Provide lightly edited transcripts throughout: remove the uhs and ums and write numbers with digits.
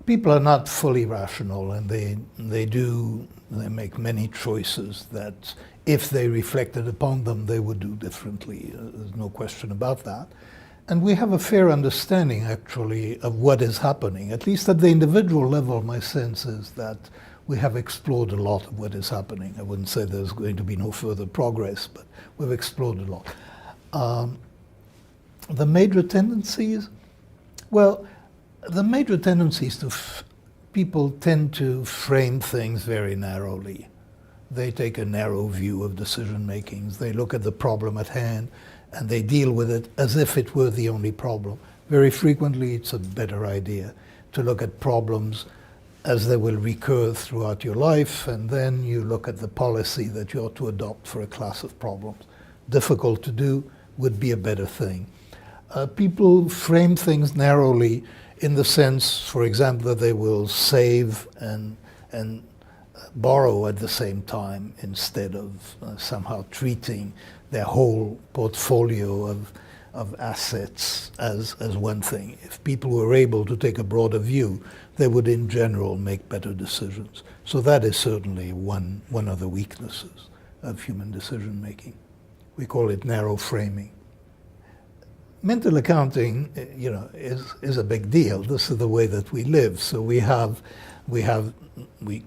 People are not fully rational, and they make many choices that, if they reflected upon them, they would do differently. There's no question about that. And we have a fair understanding, actually, of what is happening. At least at the individual level, my sense is that we have explored a lot of what is happening. I wouldn't say there's going to be no further progress, but we've explored a lot. The major tendencies? Well, the major tendencies to people tend to frame things very narrowly. They take a narrow view of decision makings. They look at the problem at hand and they deal with it as if it were the only problem. Very frequently, it's a better idea to look at problems as they will recur throughout your life, and then you look at the policy that you ought to adopt for a class of problems. Difficult to do would be a better thing. People frame things narrowly in the sense, for example, that they will save and borrow at the same time instead of somehow treating their whole portfolio of assets as one thing. If people were able to take a broader view, they would in general make better decisions. So that is certainly one of the weaknesses of human decision making. We call it narrow framing. Mental accounting, is a big deal. This is the way that we live. So we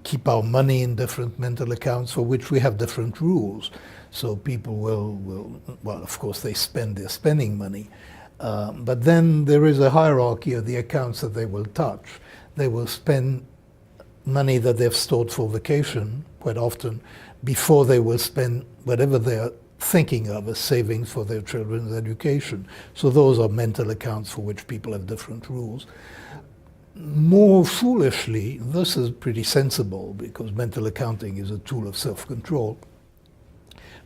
keep our money in different mental accounts for which we have different rules. So people well, of course, they spend their spending money. But then there is a hierarchy of the accounts that they will touch. They will spend money that they've stored for vacation, quite often, before they will spend whatever they're thinking of as savings for their children's education. So those are mental accounts for which people have different rules. More foolishly, this is pretty sensible because mental accounting is a tool of self-control.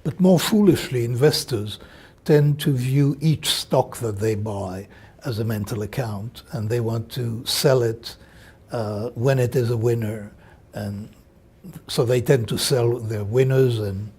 But more foolishly, investors tend to view each stock that they buy as a mental account, and they want to sell it when it is a winner. And so they tend to sell their winners and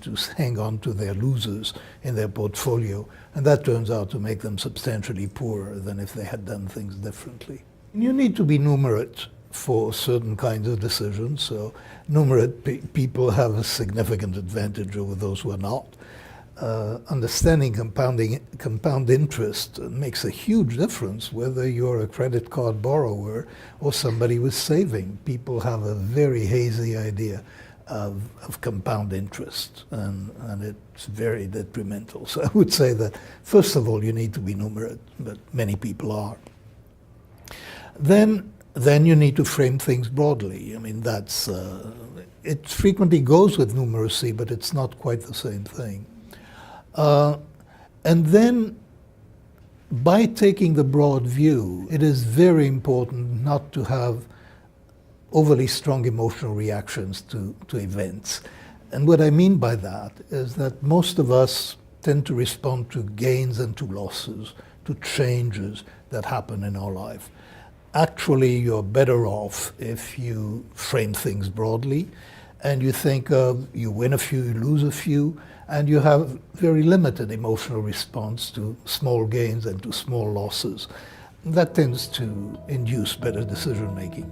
to hang on to their losers in their portfolio. And that turns out to make them substantially poorer than if they had done things differently. You need to be numerate for certain kinds of decisions. So numerate people have a significant advantage over those who are not. Understanding compound interest makes a huge difference whether you're a credit card borrower or somebody with saving. People have a very hazy idea of compound interest, and it's very detrimental. So I would say that, first of all, you need to be numerate, but many people are. Then you need to frame things broadly. I mean, it frequently goes with numeracy, but it's not quite the same thing. And then, by taking the broad view, it is very important not to have overly strong emotional reactions to events. And what I mean by that is that most of us tend to respond to gains and to losses, to changes that happen in our life. Actually, you're better off if you frame things broadly and you think of, you win a few, you lose a few, and you have very limited emotional response to small gains and to small losses. That tends to induce better decision making.